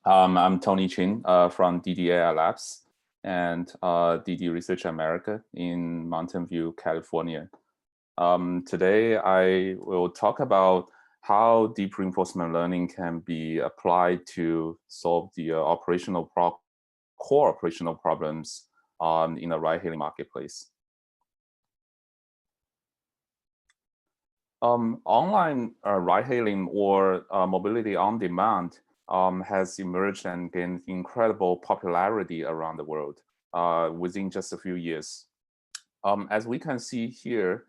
I'm Tony Chin from DiDi AI Labs and DiDi Research America in Mountain View, California. Today, I will talk about how deep reinforcement learning can be applied to solve the core operational problems in the ride-hailing marketplace. Online ride-hailing or mobility on demand has emerged and gained incredible popularity around the world within just a few years. As we can see here,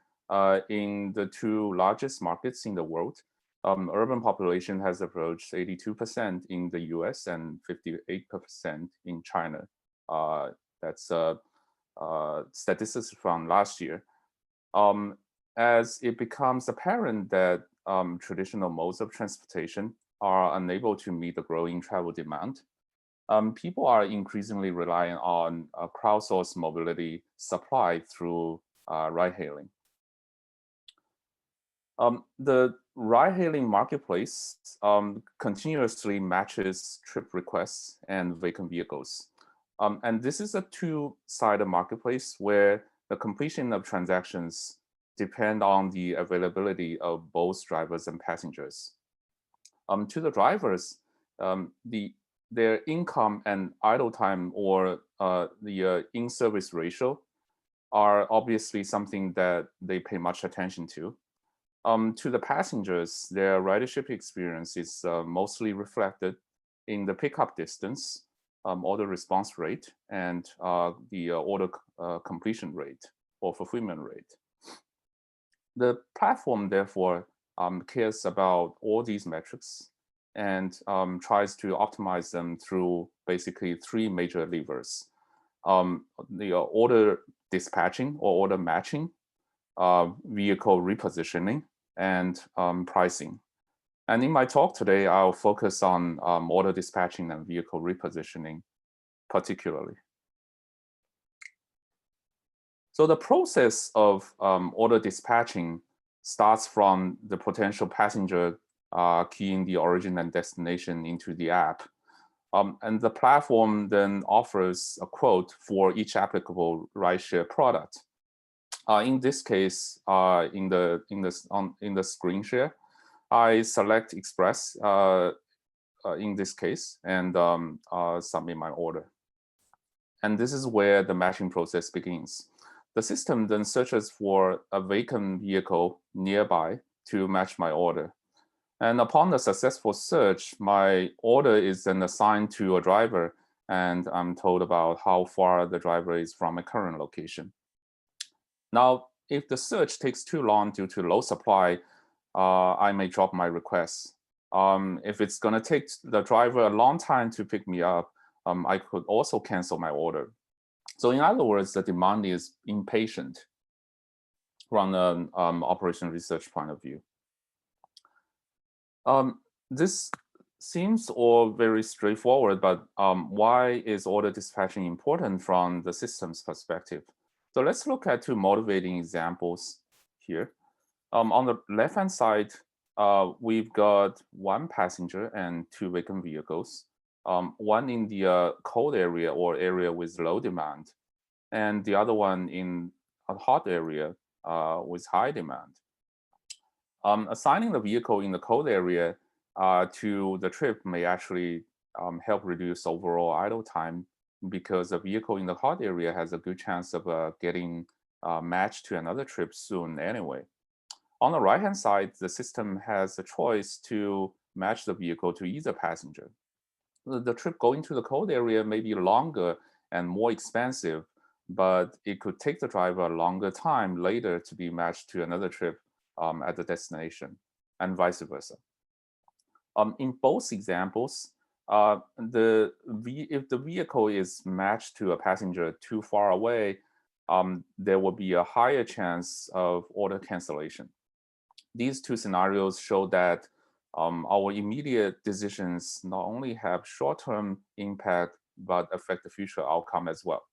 in the two largest markets in the world, urban population has approached 82% in the US and 58% in China. That's statistics from last year. As it becomes apparent that traditional modes of transportation are unable to meet the growing travel demand, people are increasingly relying on crowdsourced mobility supply through ride-hailing. The ride-hailing marketplace continuously matches trip requests and vacant vehicles. And this is a two-sided marketplace where the completion of transactions depend on the availability of both drivers and passengers. To the drivers, their income and idle time or the in-service ratio are obviously something that they pay much attention to. To the passengers, their ridership experience is mostly reflected in the pickup distance, order response rate, and the order completion rate or fulfillment rate. The platform, therefore, cares about all these metrics and tries to optimize them through basically three major levers. The order dispatching or order matching, vehicle repositioning, and pricing. And in my talk today, I'll focus on order dispatching and vehicle repositioning particularly. So the process of order dispatching starts from the potential passenger keying the origin and destination into the app. And the platform then offers a quote for each applicable rideshare product. In this case, in the screen share, I select Express in this case and submit my order. And this is where the matching process begins. The system then searches for a vacant vehicle nearby to match my order. And upon the successful search, my order is then assigned to a driver, and I'm told about how far the driver is from my current location. Now, if the search takes too long due to low supply, I may drop my request. If it's going to take the driver a long time to pick me up, I could also cancel my order. So in other words, the demand is impatient from an operation research point of view. This seems all very straightforward, but why is order dispatching important from the system's perspective? So let's look at two motivating examples here. On the left-hand side, we've got one passenger and two vacant vehicles. One in the cold area or area with low demand, and the other one in a hot area with high demand. Assigning the vehicle in the cold area to the trip may actually help reduce overall idle time because the vehicle in the hot area has a good chance of getting matched to another trip soon anyway. On the right-hand side, the system has a choice to match the vehicle to either passenger. The trip going to the cold area may be longer and more expensive, but it could take the driver a longer time later to be matched to another trip at the destination, and vice versa. In both examples, if the vehicle is matched to a passenger too far away, there will be a higher chance of order cancellation. These two scenarios show that our immediate decisions not only have short-term impact, but affect the future outcome as well.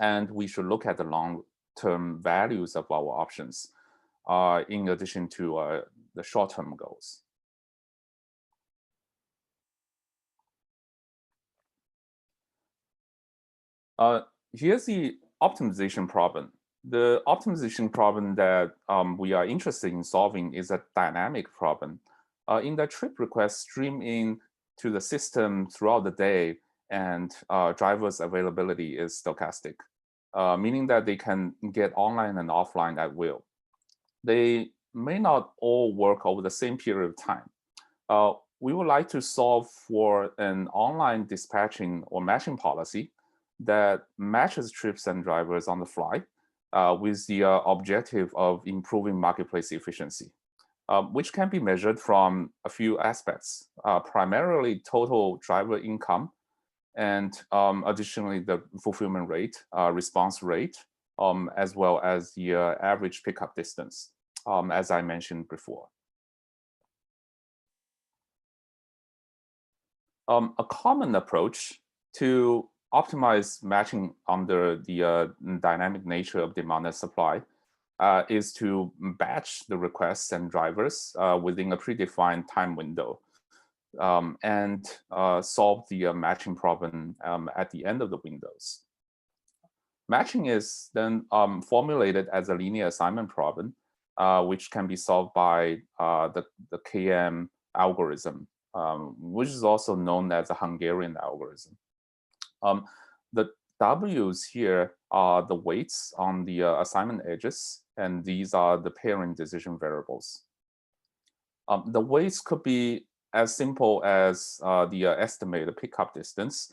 And we should look at the long-term values of our options in addition to the short-term goals. Here's the optimization problem. The optimization problem that we are interested in solving is a dynamic problem. In the trip request stream in to the system throughout the day, and drivers availability is stochastic, meaning that they can get online and offline at will. They may not all work over the same period of time. We would like to solve for an online dispatching or matching policy that matches trips and drivers on the fly with the objective of improving marketplace efficiency, which can be measured from a few aspects, primarily total driver income, and additionally the fulfillment rate, response rate, as well as the average pickup distance, as I mentioned before. A common approach to optimize matching under the dynamic nature of demand and supply is to batch the requests and drivers within a predefined time window and solve the matching problem at the end of the windows. Matching is then formulated as a linear assignment problem, which can be solved by the KM algorithm, which is also known as a Hungarian algorithm. The W's here are the weights on the assignment edges, and these are the pairing decision variables. The weights could be as simple as the estimated pickup distance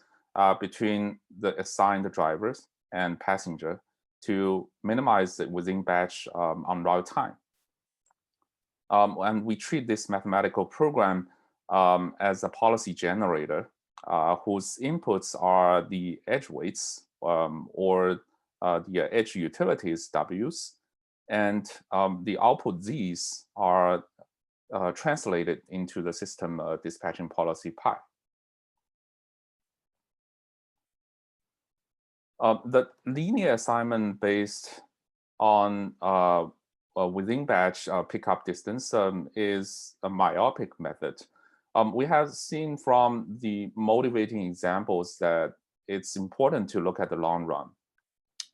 between the assigned drivers and passenger to minimize the within batch on route time. And we treat this mathematical program as a policy generator whose inputs are the edge weights or the edge utilities W's, and the output Z's are translated into the system dispatching policy pi. The linear assignment based on within batch pickup distance is a myopic method. We have seen from the motivating examples that it's important to look at the long run.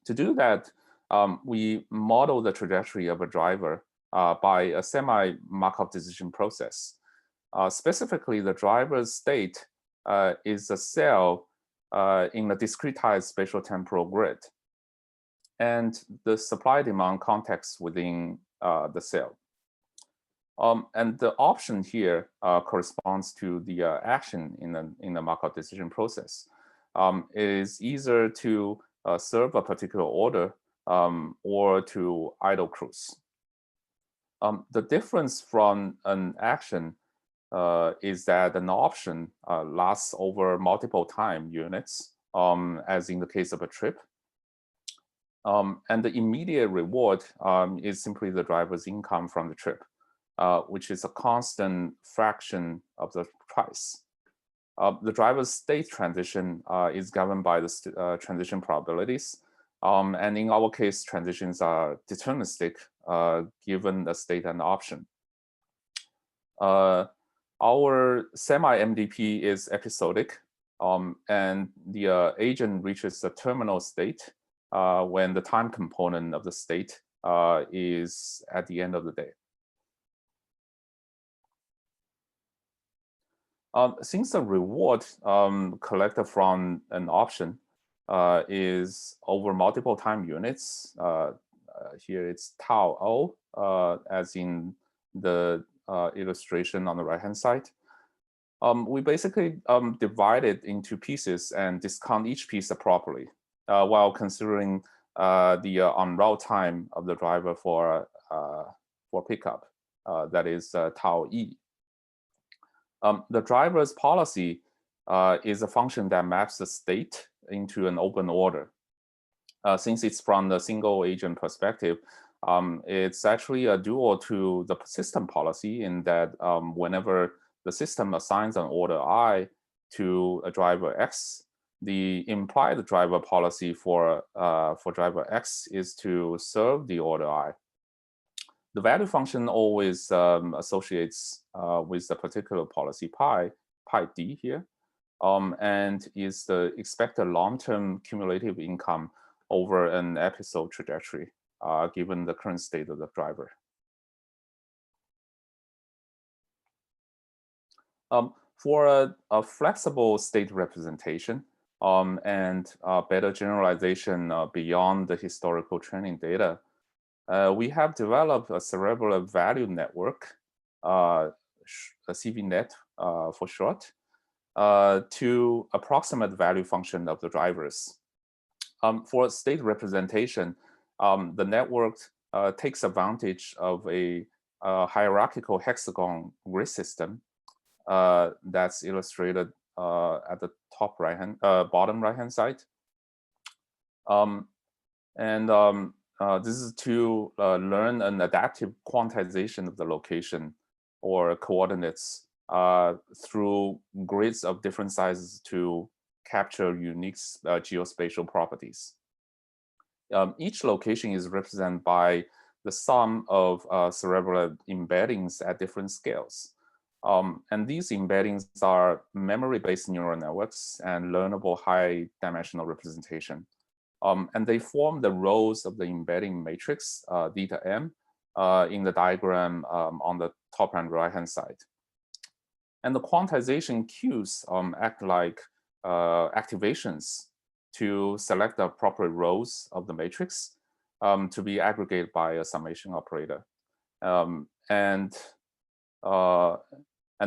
To do that, we model the trajectory of a driver by a semi-Markov decision process. Specifically, the driver's state is a cell in a discretized spatial temporal grid, and the supply-demand context within the cell. And the option here corresponds to the action in the Markov decision process. It is either to serve a particular order or to idle cruise. The difference from an action is that an option lasts over multiple time units, as in the case of a trip. And the immediate reward is simply the driver's income from the trip, which is a constant fraction of the price. The driver's state transition is governed by the transition probabilities. And in our case, transitions are deterministic given the state and option. Our semi-MDP is episodic, and the agent reaches the terminal state when the time component of the state is at the end of the day. Since the reward collected from an option is over multiple time units, here it's tau O, as in the illustration on the right-hand side. We basically divide it into pieces and discount each piece properly, while considering the on-route time of the driver for pickup, that is tau E. The driver's policy is a function that maps the state into an open order. Since it's from the single agent perspective, it's actually a dual to the system policy in that whenever the system assigns an order I to a driver X, the implied driver policy for driver X is to serve the order I. The value function always associates with the particular policy pi D here. and is the expected long-term cumulative income over an episode trajectory, given the current state of the driver. For a flexible state representation and better generalization beyond the historical training data, we have developed a cerebellar value network, a CVNet for short, to approximate value function of the drivers. For state representation, the network takes advantage of a hierarchical hexagon grid system that's illustrated at the top bottom right-hand side. This is to learn an adaptive quantization of the location or coordinates through grids of different sizes to capture unique geospatial properties. Each location is represented by the sum of cerebellar embeddings at different scales. And these embeddings are memory-based neural networks and learnable high-dimensional representation. And they form the rows of the embedding matrix, theta m, in the diagram on the top and right-hand side. And the quantization queues act like activations to select the appropriate rows of the matrix to be aggregated by a summation operator. And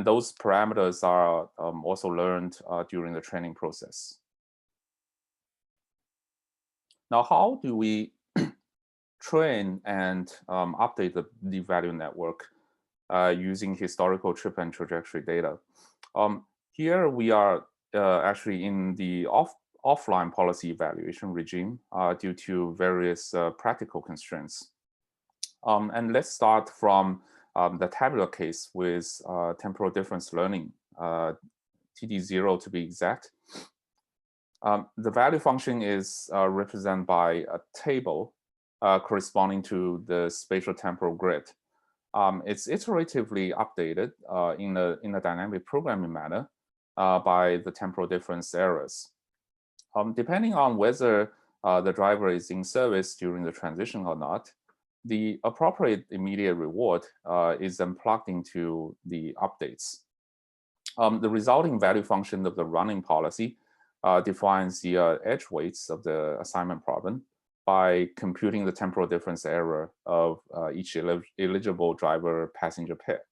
those parameters are also learned during the training process. Now, how do we train and update the value network using historical trip and trajectory data? Here we are actually in the offline policy evaluation regime due to various practical constraints. And let's start from the tabular case with temporal difference learning, TD0 to be exact. The value function is represented by a table corresponding to the spatial temporal grid. It's iteratively updated in a dynamic programming manner by the temporal difference errors. Depending on whether the driver is in service during the transition or not, the appropriate immediate reward is then plugged into the updates. The resulting value function of the running policy defines the edge weights of the assignment problem by computing the temporal difference error of each eligible driver-passenger pair.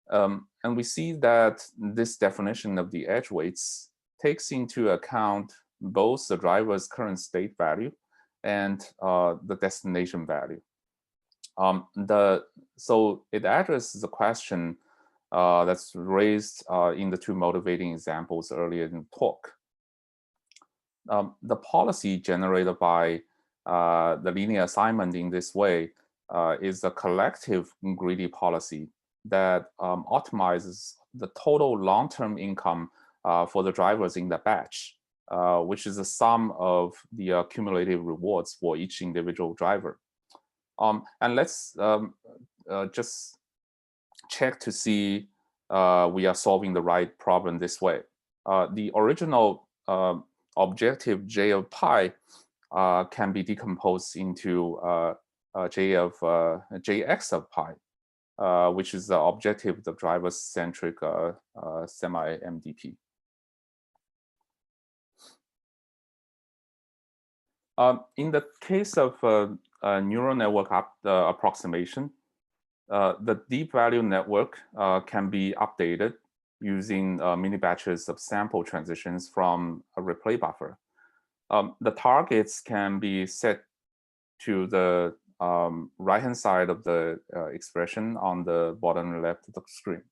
And we see that this definition of the edge weights takes into account both the driver's current state value and the destination value. So it addresses the question that's raised in the two motivating examples earlier in the talk. The policy generated by the linear assignment in this way is a collective greedy policy that optimizes the total long-term income for the drivers in the batch, which is the sum of the cumulative rewards for each individual driver. And let's just check to see we are solving the right problem this way. The original objective j of pi can be decomposed into jx of pi, which is the objective of the driver-centric semi-MDP. In the case of neural network approximation, the deep value network can be updated using mini batches of sample transitions from a replay buffer. The targets can be set to the right-hand side of the expression on the bottom left of the screen.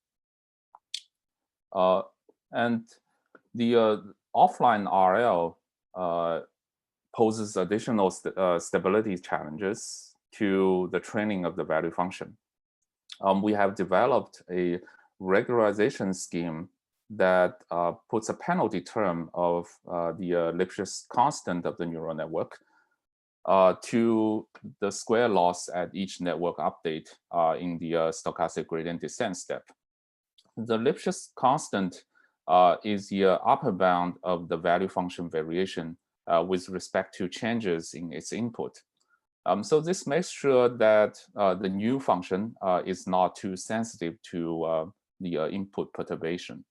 And the offline RL poses additional stability challenges to the training of the value function. We have developed a regularization scheme that puts a penalty term of the Lipschitz constant of the neural network to the square loss at each network update in the stochastic gradient descent step. The Lipschitz constant is the upper bound of the value function variation with respect to changes in its input. So this makes sure that the new function is not too sensitive to the input perturbation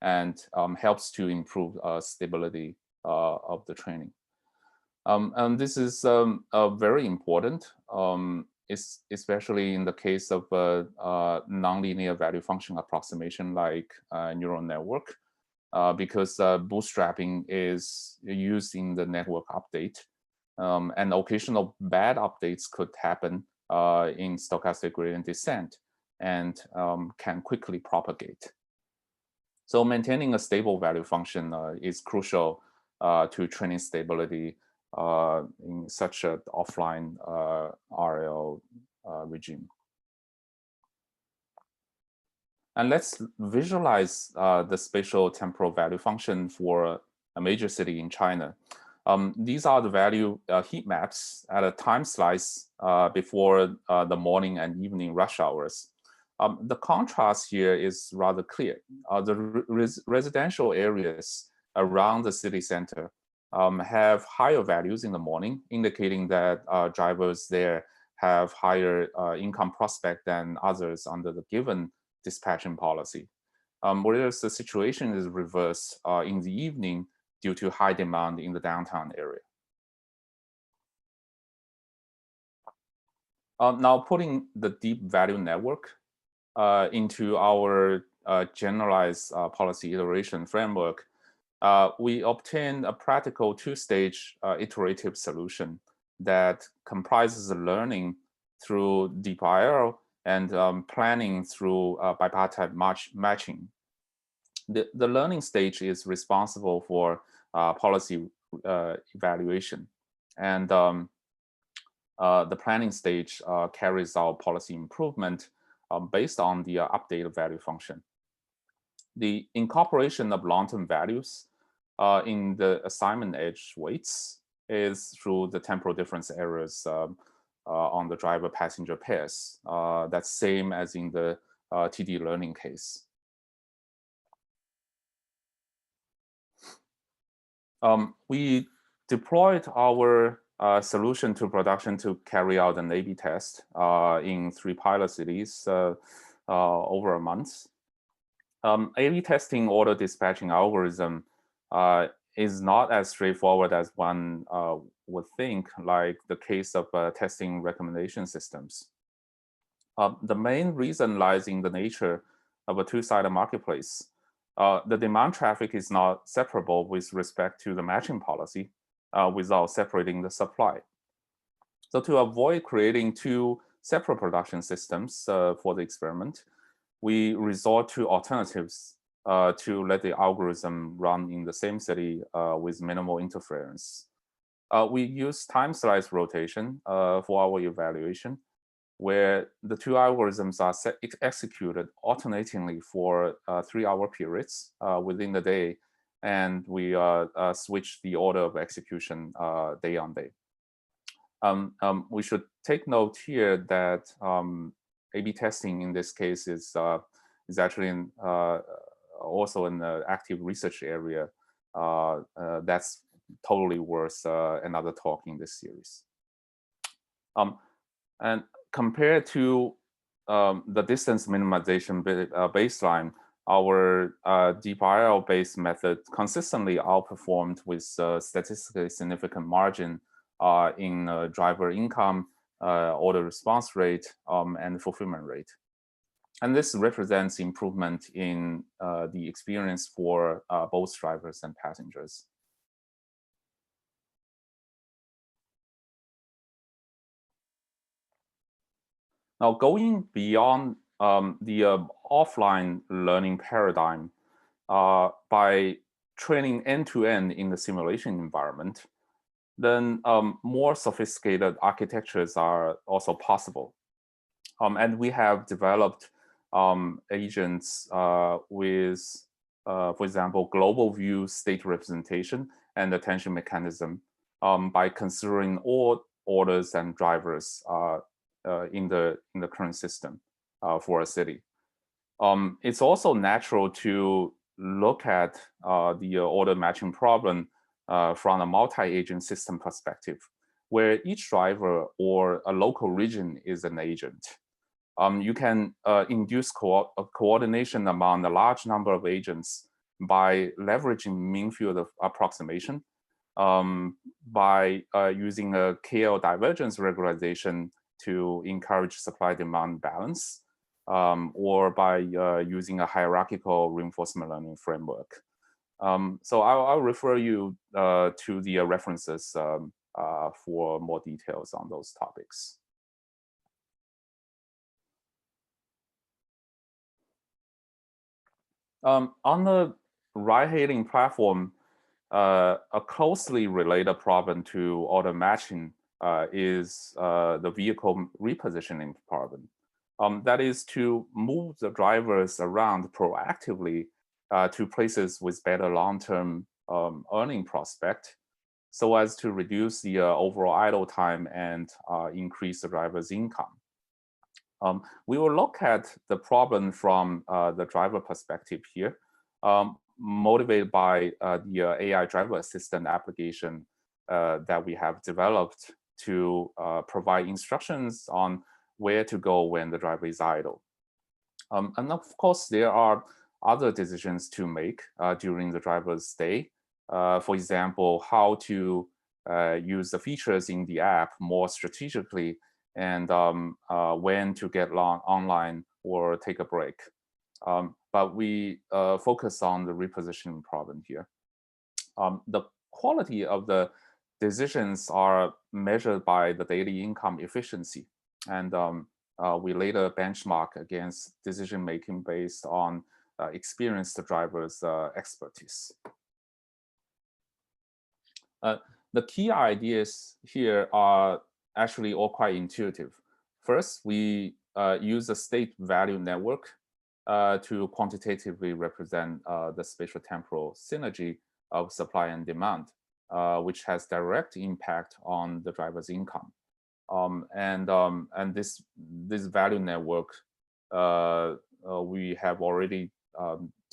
and helps to improve stability of the training. And this is very important, especially in the case of nonlinear value function approximation like neural network, because bootstrapping is used in the network update. And occasional bad updates could happen in stochastic gradient descent and can quickly propagate. So maintaining a stable value function is crucial to training stability in such an offline RL regime. And let's visualize the spatial temporal value function for a major city in China. These are the value heat maps at a time slice before the morning and evening rush hours. The contrast here is rather clear. The residential areas around the city center have higher values in the morning, indicating that drivers there have higher income prospect than others under the given dispatching policy. Whereas the situation is reversed in the evening due to high demand in the downtown area. Now putting the deep value network into our generalized policy iteration framework, we obtain a practical two-stage iterative solution that comprises learning through deep ARL and planning through bipartite matching. The learning stage is responsible for policy evaluation, and the planning stage carries out policy improvement based on the updated value function. The incorporation of long-term values in the assignment edge weights is through the temporal difference errors on the driver-passenger pairs. That's same as in the TD learning case. We deployed our solution to production to carry out an A/B test in 3 pilot cities over a month. A/B testing order dispatching algorithm is not as straightforward as one would think, like the case of testing recommendation systems. The main reason lies in the nature of a two-sided marketplace. The demand traffic is not separable with respect to the matching policy without separating the supply. So to avoid creating 2 separate production systems for the experiment, we resort to alternatives to let the algorithm run in the same city with minimal interference. We use time slice rotation for our evaluation, where the 2 algorithms are executed alternatingly for 3-hour periods within the day, and we switch the order of execution day on day. We should take note here that A/B testing in this case is actually also an active research area that's totally worth another talk in this series. And compared to the distance minimization baseline, our deep RL-based method consistently outperformed with statistically significant margin in driver income, order response rate, and fulfillment rate. And this represents improvement in the experience for both drivers and passengers. Now, going beyond the offline learning paradigm by training end-to-end in the simulation environment, then more sophisticated architectures are also possible. And we have developed agents with, for example, global view state representation and attention mechanism by considering all orders and drivers in the current system for a city. It's also natural to look at the order matching problem from a multi-agent system perspective, where each driver or a local region is an agent. You can induce coordination among a large number of agents by leveraging mean field of approximation, by using a KL divergence regularization to encourage supply-demand balance, or by using a hierarchical reinforcement learning framework. So I'll refer you to the references for more details on those topics. On the ride-hailing platform, a closely related problem to order matching is the vehicle repositioning problem. That is to move the drivers around proactively to places with better long-term earning prospect, so as to reduce the overall idle time and increase the driver's income. We will look at the problem from the driver perspective here, motivated by the AI driver assistant application that we have developed to provide instructions on where to go when the driver is idle. And of course, there are other decisions to make during the driver's stay. For example, how to use the features in the app more strategically, and when to get online or take a break. But we focus on the repositioning problem here. The quality of the decisions are measured by the daily income efficiency. And we later benchmark against decision-making based on experienced drivers' expertise. The key ideas here are actually all quite intuitive. First, we use a state value network to quantitatively represent the spatial temporal synergy of supply and demand, which has direct impact on the driver's income. And this value network, we have already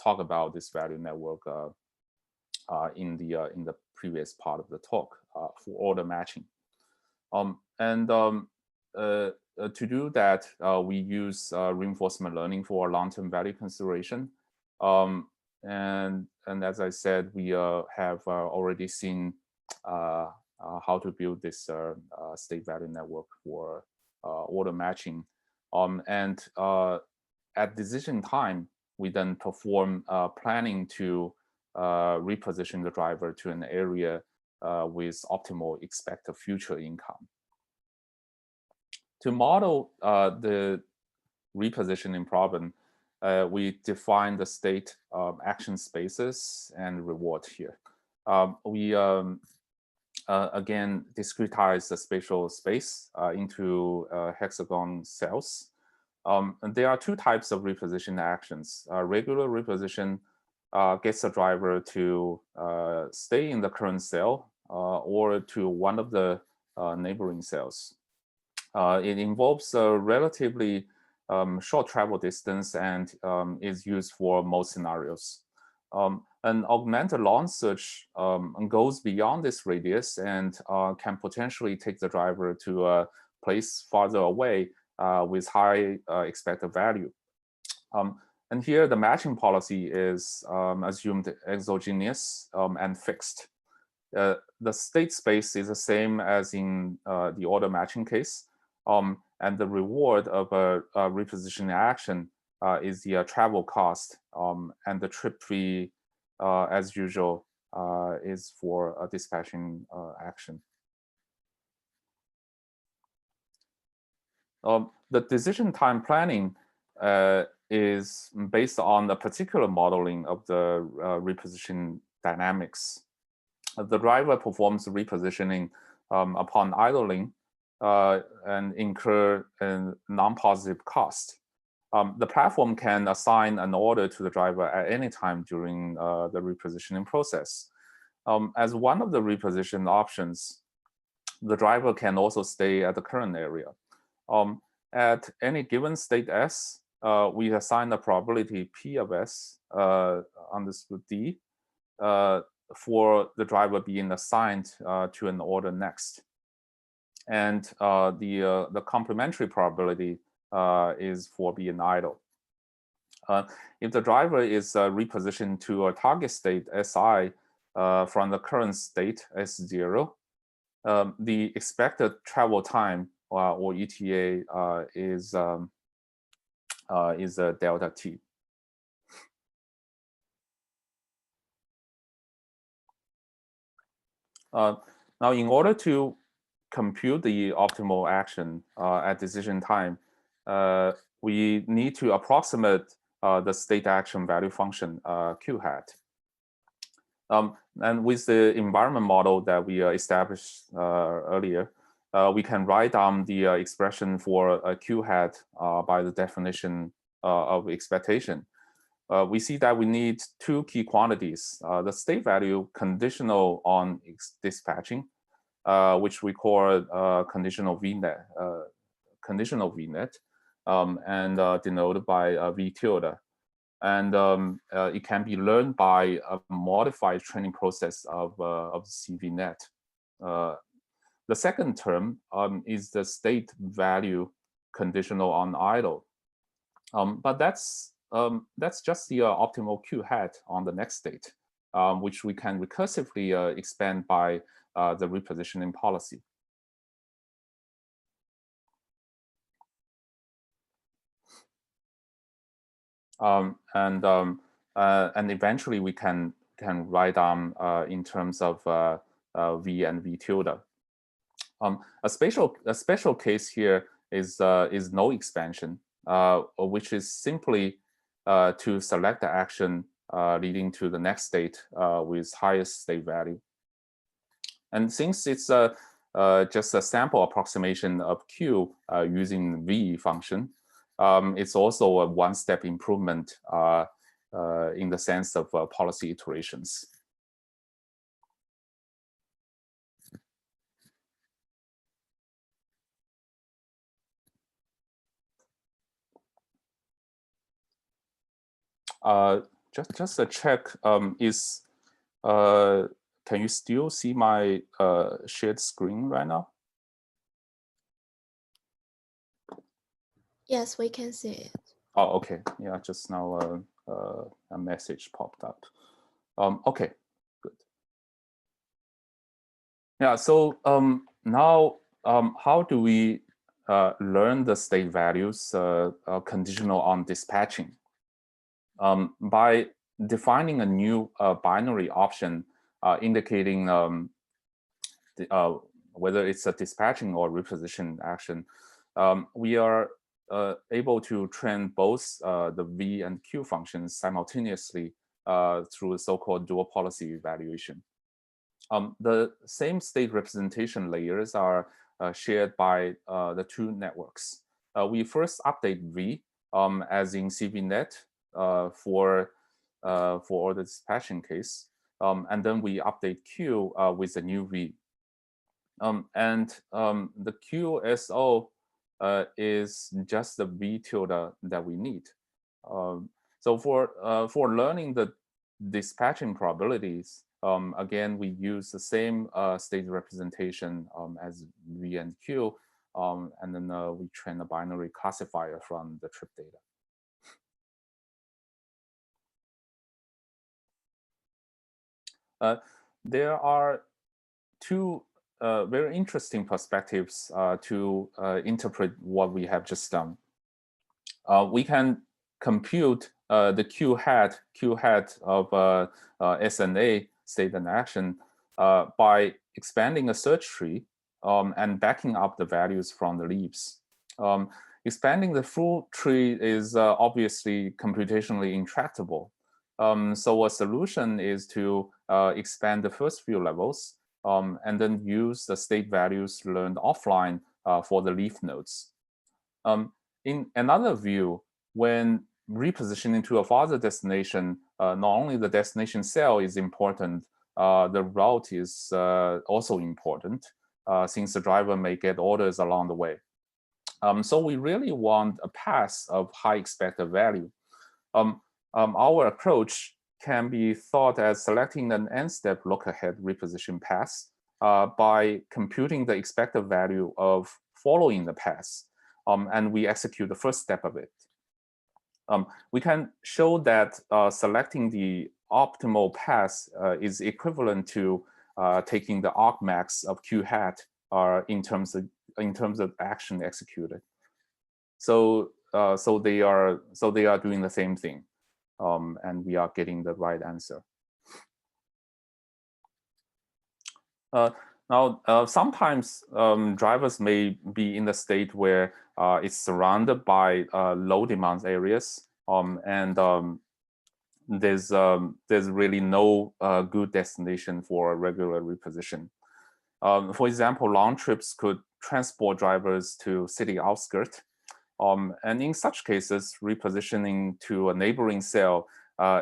talked about this value network in the previous part of the talk for order matching. To do that, we use reinforcement learning for long-term value consideration. And as I said, we have already seen how to build this state value network for order matching. At decision time, we then perform planning to reposition the driver to an area with optimal expected future income. To model the repositioning problem, we define the state action spaces and reward here. We again discretize the spatial space into hexagon cells. And there are two types of reposition actions. Regular reposition gets the driver to stay in the current cell or to one of the neighboring cells. It involves a relatively short travel distance and is used for most scenarios. An augmented long search goes beyond this radius and can potentially take the driver to a place farther away with high expected value. And here the matching policy is assumed exogenous and fixed. The state space is the same as in the order matching case. And the reward of a repositioning action is the travel cost, and the trip fee, as usual, is for a dispatching action. The decision time planning is based on a particular modeling of the reposition dynamics. The driver performs repositioning upon idling and incur a non-positive cost. The platform can assign an order to the driver at any time during the repositioning process. As one of the reposition options, the driver can also stay at the current area. At any given state S, we assign the probability P of S underscore D for the driver being assigned to an order next. And the complementary probability is for being idle. If the driver is repositioned to a target state Si from the current state S0, the expected travel time or ETA is delta T. Now, in order to compute the optimal action at decision time, we need to approximate the state action value function Q hat. And with the environment model that we established earlier, we can write down the expression for a Q hat by the definition of expectation. We see that we need two key quantities, the state value conditional on dispatching, which we call conditional VNet, and denoted by V tilde. And it can be learned by a modified training process of CVNet. The second term is the state value conditional on idle. But that's just the optimal Q hat on the next state, which we can recursively expand by the repositioning policy. And eventually we can write down in terms of V and V tilde. A special case here is no expansion, which is simply to select the action leading to the next state with highest state value. And since it's just a sample approximation of Q using V function, it's also a one-step improvement in the sense of policy iterations. Just a check, can you still see my shared screen right now? Yes, we can see it. Oh, okay. Yeah, just now a message popped up. Okay, good. Yeah, so now how do we learn the state values conditional on dispatching? By defining a new binary option indicating whether it's a dispatching or reposition action, we are able to train both the V and Q functions simultaneously through the so-called dual policy evaluation. The same state representation layers are shared by the two networks. We first update V as in CVNet for the dispatching case, and then we update Q with the new V. And the QSO is just the V tilde that we need. So for learning the dispatching probabilities, again, we use the same state representation as V and Q, and then we train a binary classifier from the trip data. There are two very interesting perspectives to interpret what we have just done. We can compute the Q hat of SNA, state and action, by expanding a search tree and backing up the values from the leaves. Expanding the full tree is obviously computationally intractable. So a solution is to expand the first few levels and then use the state values learned offline for the leaf nodes. In another view, when repositioning to a farther destination, not only the destination cell is important, the route is also important, since the driver may get orders along the way. So we really want a path of high expected value. Our approach can be thought as selecting an n-step look-ahead reposition path by computing the expected value of following the path, and we execute the first step of it. We can show that selecting the optimal path is equivalent to taking the argmax of Q hat in terms of action executed. So they are doing the same thing, and we are getting the right answer. Now, sometimes drivers may be in the state where it's surrounded by low demand areas, and there's really no good destination for a regular reposition. For example, long trips could transport drivers to city outskirts, and in such cases, repositioning to a neighboring cell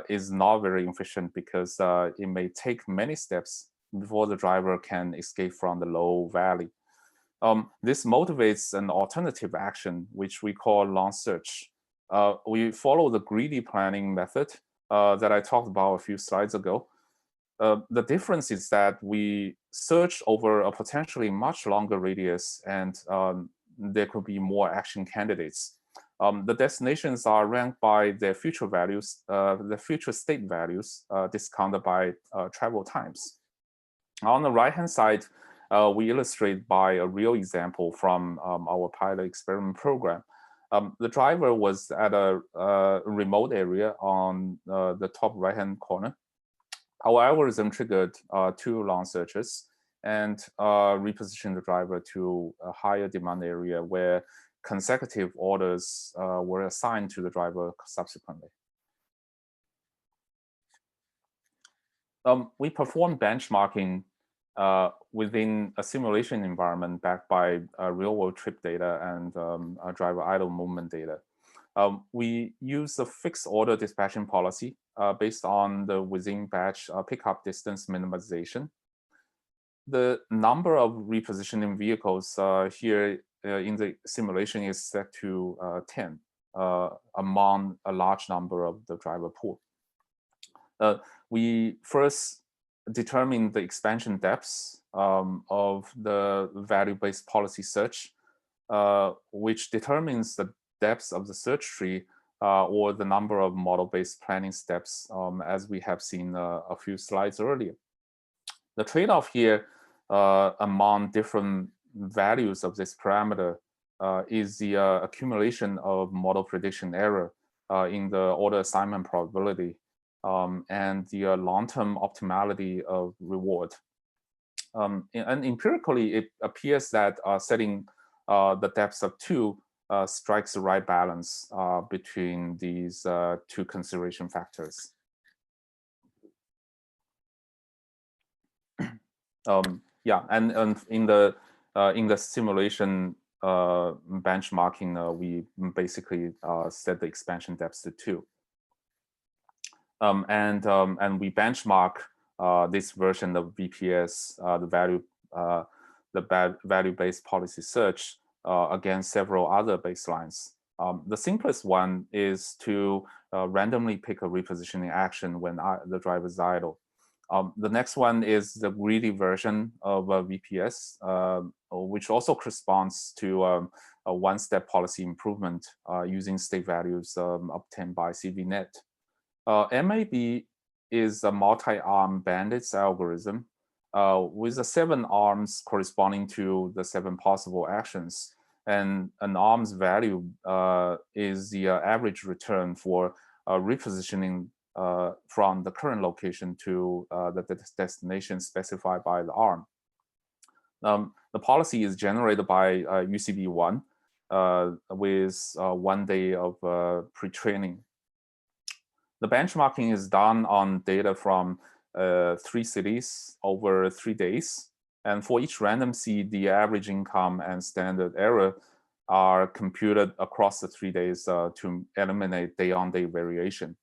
is not very efficient because it may take many steps before the driver can escape from the low valley. This motivates an alternative action, which we call long search. We follow the greedy planning method that I talked about a few slides ago. The difference is that we search over a potentially much longer radius, and there could be more action candidates. The destinations are ranked by their future values, the future state values discounted by travel times. On the right-hand side, we illustrate by a real example from our pilot experiment program. The driver was at a remote area on the top right-hand corner. Our algorithm triggered 2 long searches and repositioned the driver to a higher demand area where consecutive orders were assigned to the driver subsequently. We performed benchmarking within a simulation environment backed by real-world trip data and driver idle movement data. We use a fixed order dispatching policy based on the within batch pickup distance minimization. The number of repositioning vehicles here in the simulation is set to 10 among a large number of the driver pool. We first determine the expansion depths of the value-based policy search, which determines the depths of the search tree or the number of model-based planning steps, as we have seen a few slides earlier. The trade-off here among different values of this parameter is the accumulation of model prediction error in the order assignment probability and the long-term optimality of reward. And empirically, it appears that setting the depths of 2 strikes the right balance between these 2 consideration factors. Yeah, and in the simulation benchmarking, we basically set the expansion depths to 2. And we benchmark this version of VPS, the value-based policy search, against several other baselines. The simplest one is to randomly pick a repositioning action when the driver is idle. The next one is the greedy version of VPS, which also corresponds to a one-step policy improvement using state values obtained by CVNet. MAB is a multi-arm bandits algorithm with the 7 arms corresponding to the 7 possible actions. And an arm's value is the average return for repositioning from the current location to the destination specified by the arm. The policy is generated by UCB1 with 1 day of pre-training. The benchmarking is done on data from 3 cities over 3 days. And for each random seed, the average income and standard error are computed across the 3 days to eliminate day-on-day variation.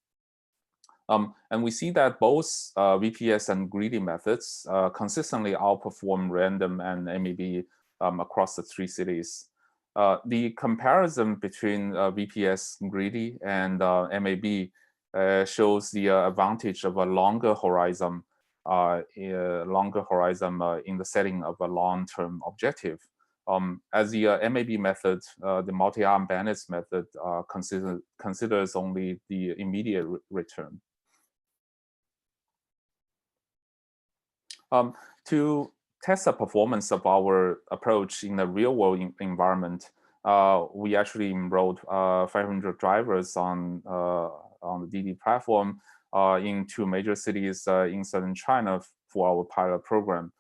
And we see that both VPS and greedy methods consistently outperform random and MAB across the 3 cities. The comparison between VPS greedy and MAB shows the advantage of a longer horizon in the setting of a long-term objective. As the MAB method, the multi-arm bandits method considers only the immediate return. To test the performance of our approach in the real-world environment, we actually enrolled 500 drivers on the DiDi platform in 2 major cities in southern China for our pilot program.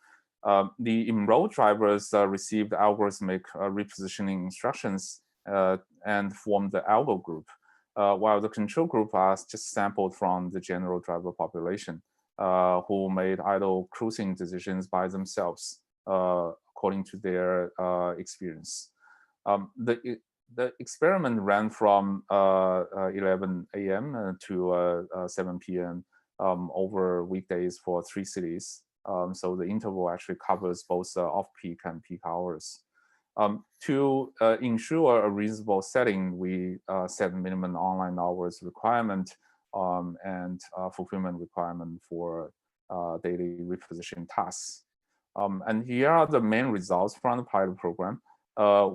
The enrolled drivers received algorithmic repositioning instructions and formed the algo group, while the control group are just sampled from the general driver population, who made idle cruising decisions by themselves according to their experience. The experiment ran from 11 a.m. to 7 p.m. Over weekdays for 3 cities. So the interval actually covers both off-peak and peak hours. To ensure a reasonable setting, we set minimum online hours requirement and fulfillment requirement for daily repositioning tasks. And here are the main results from the pilot program.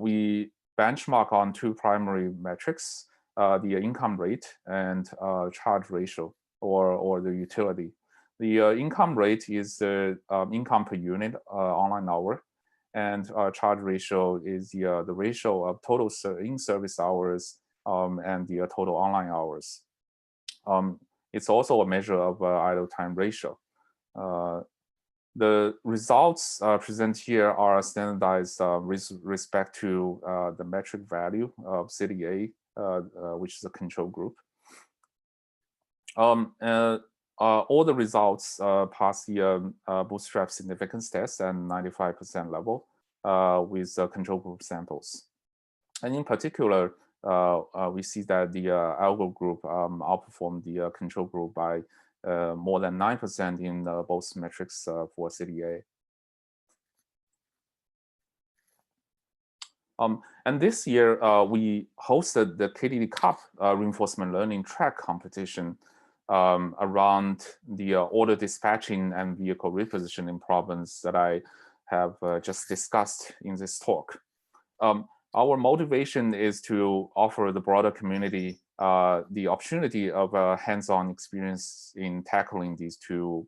We benchmark on 2 primary metrics, the income rate and charge ratio, or the utility. The income rate is the income per unit online hour, and charge ratio is the ratio of total in-service hours and the total online hours. It's also a measure of idle time ratio. The results presented here are standardized with respect to the metric value of city A, which is a control group. All the results pass the bootstrap significance test at 95% level with control group samples. And in particular, we see that the algo group outperformed the control group by more than 9% in both metrics for city A. And this year, we hosted the KDD Cup reinforcement learning track competition around the order dispatching and vehicle repositioning problems that I have just discussed in this talk. Our motivation is to offer the broader community the opportunity of a hands-on experience in tackling these 2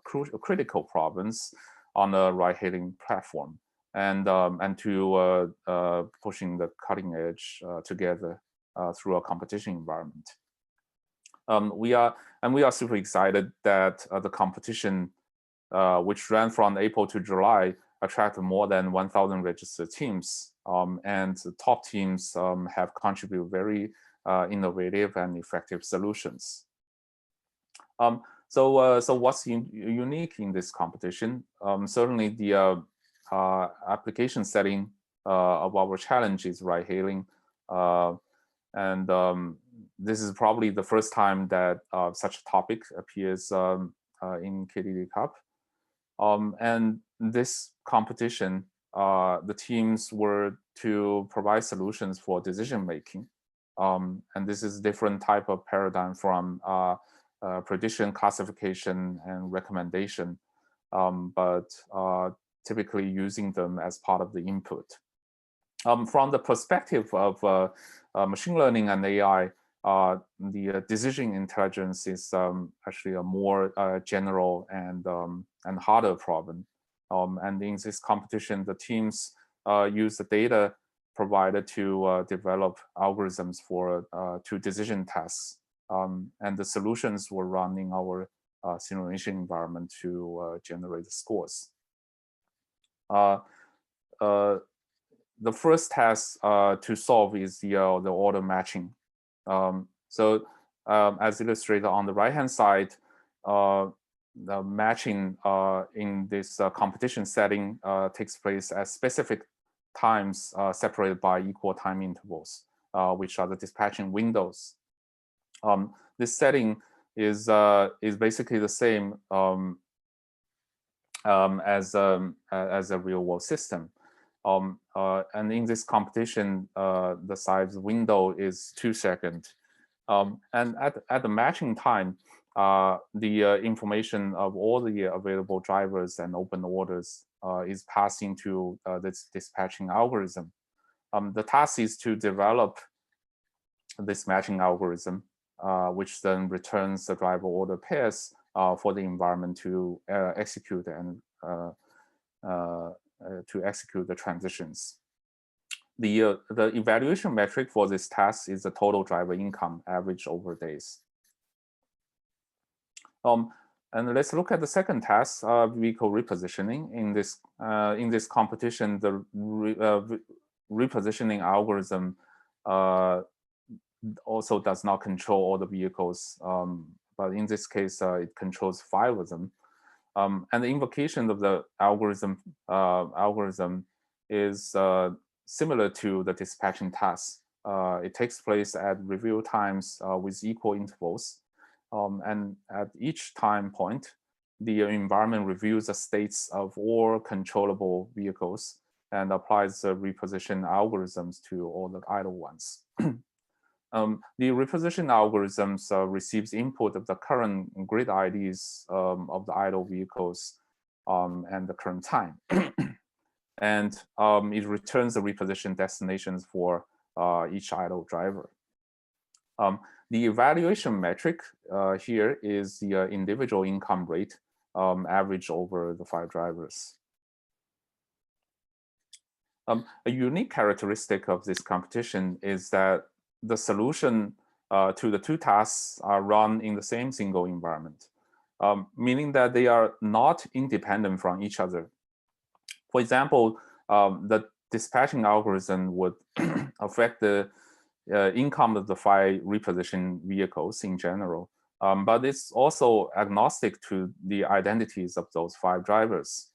critical problems on a ride-hailing platform, and to pushing the cutting edge together through a competition environment. We are super excited that the competition, which ran from April to July, attracted more than 1,000 registered teams, and the top teams have contributed very innovative and effective solutions. So what's unique in this competition? Certainly the application setting of our challenge is ride-hailing, and this is probably the first time that such a topic appears in KDD Cup. And this competition, the teams were to provide solutions for decision making. And this is a different type of paradigm from prediction, classification, and recommendation, but typically using them as part of the input. From the perspective of machine learning and AI, the decision intelligence is actually a more general and harder problem. And in this competition, the teams use the data provided to develop algorithms for 2 decision tasks. And the solutions were run in our simulation environment to generate the scores. The first task to solve is the order matching. So as illustrated on the right-hand side, the matching in this competition setting takes place at specific times separated by equal time intervals, which are the dispatching windows. This setting is basically the same as a real-world system. And in this competition, the size window is 2 seconds. And at the matching time, the information of all the available drivers and open orders is passed into this dispatching algorithm. The task is to develop this matching algorithm, which then returns the driver order pairs for the environment to execute and to execute the transitions. The evaluation metric for this task is the total driver income average over days. And let's look at the second task, vehicle repositioning. In this competition, the repositioning algorithm also does not control all the vehicles, but in this case, it controls 5 of them. And the invocation of the algorithm is similar to the dispatching task. It takes place at review times with equal intervals. And at each time point, the environment reviews the states of all controllable vehicles and applies the reposition algorithms to all the idle ones. The reposition algorithms receives input of the current grid IDs of the idle vehicles and the current time. And it returns the reposition destinations for each idle driver. The evaluation metric here is the individual income rate average over the 5 drivers. A unique characteristic of this competition is that the solution to the 2 tasks are run in the same single environment, meaning that they are not independent from each other. For example, the dispatching algorithm would affect the income of the 5 reposition vehicles in general, but it's also agnostic to the identities of those 5 drivers.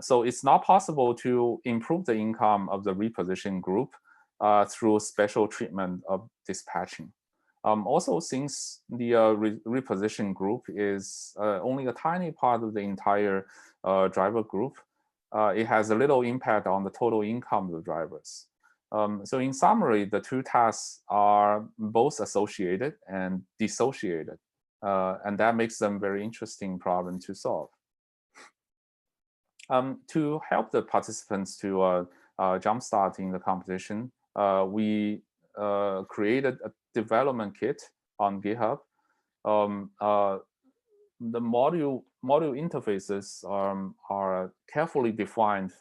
So it's not possible to improve the income of the reposition group through special treatment of dispatching. Also, since the reposition group is only a tiny part of the entire driver group, it has a little impact on the total income of the drivers. So in summary, the 2 tasks are both associated and dissociated, and that makes them very interesting problem to solve. To help the participants to jumpstart in the competition, we created a development kit on GitHub. The module interfaces are carefully defined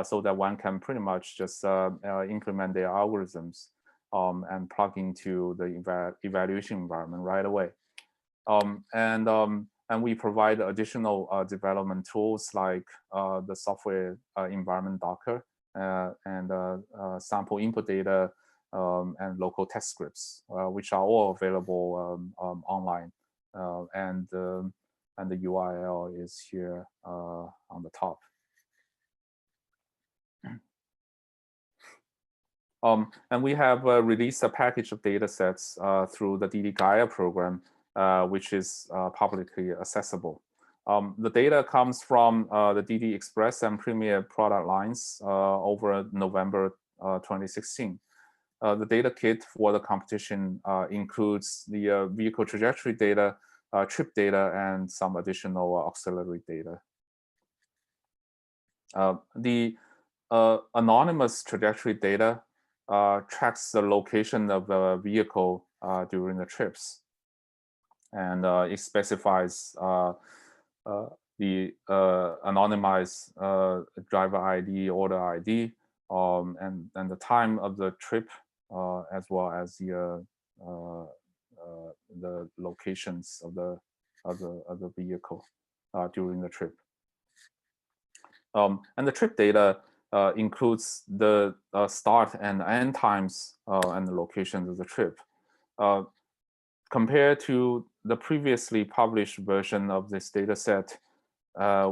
so that one can pretty much just implement their algorithms and plug into the evaluation environment right away. And we provide additional development tools like the software environment Docker and sample input data and local test scripts, which are all available online. And the URL is here on the top. And we have released a package of data sets through the DiDi Gaia program, which is publicly accessible. The data comes from the DiDi Express and Premier product lines over November 2016. The data kit for the competition includes the vehicle trajectory data, trip data, and some additional auxiliary data. The anonymous trajectory data tracks the location of the vehicle during the trips. And it specifies the anonymized driver ID, order ID, and the time of the trip, as well as the locations of the vehicle during the trip. And the trip data includes the start and end times and the locations of the trip. Compared to the previously published version of this data set,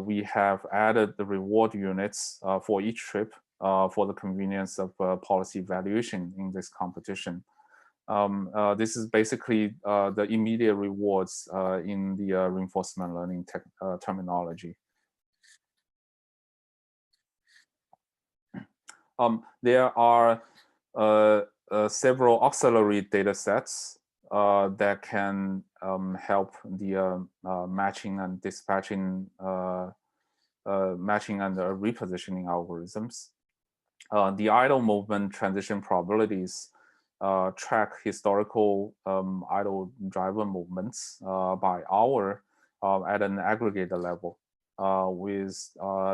we have added the reward units for each trip for the convenience of policy evaluation in this competition. This is basically the immediate rewards in the reinforcement learning terminology. There are several auxiliary data sets that can help the matching and dispatching, matching and repositioning algorithms. The idle movement transition probabilities track historical idle driver movements by hour at an aggregator level, with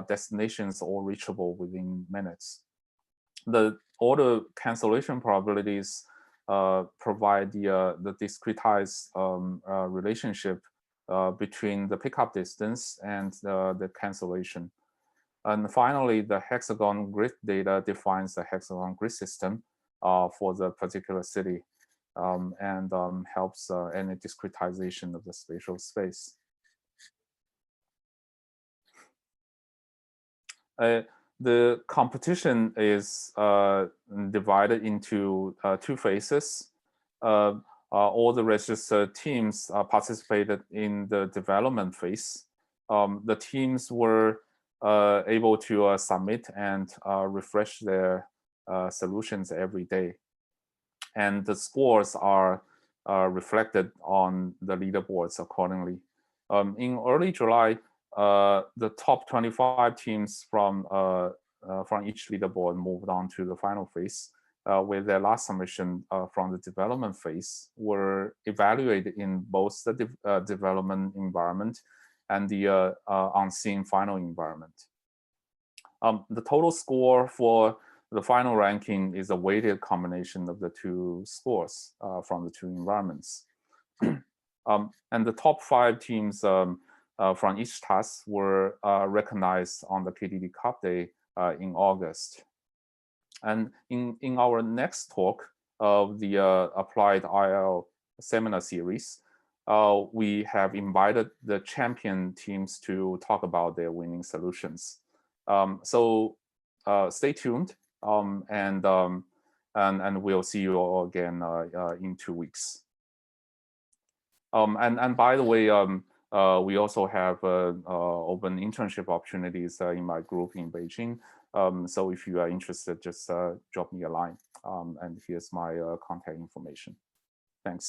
destinations all reachable within minutes. The order cancellation probabilities provide the discretized relationship between the pickup distance and the cancellation. And finally, the hexagon grid data defines the hexagon grid system for the particular city and helps any discretization of the spatial space. The competition is divided into two phases. All the registered teams participated in the development phase. The teams were able to submit and refresh their solutions every day. And the scores are reflected on the leaderboards accordingly. In early July, the top 25 teams from each leaderboard moved on to the final phase, where their last submission from the development phase were evaluated in both the development environment and the on-scene final environment. The total score for the final ranking is a weighted combination of the two scores from the two environments. And the top 5 teams from each task were recognized on the KDD Cup Day in August. And in our next talk of the Applied ARL Seminar series, we have invited the champion teams to talk about their winning solutions. So stay tuned, and we'll see you all again in 2 weeks. And by the way, we also have open internship opportunities in my group in Beijing. So if you are interested, just drop me a line. And here's my contact information. Thanks.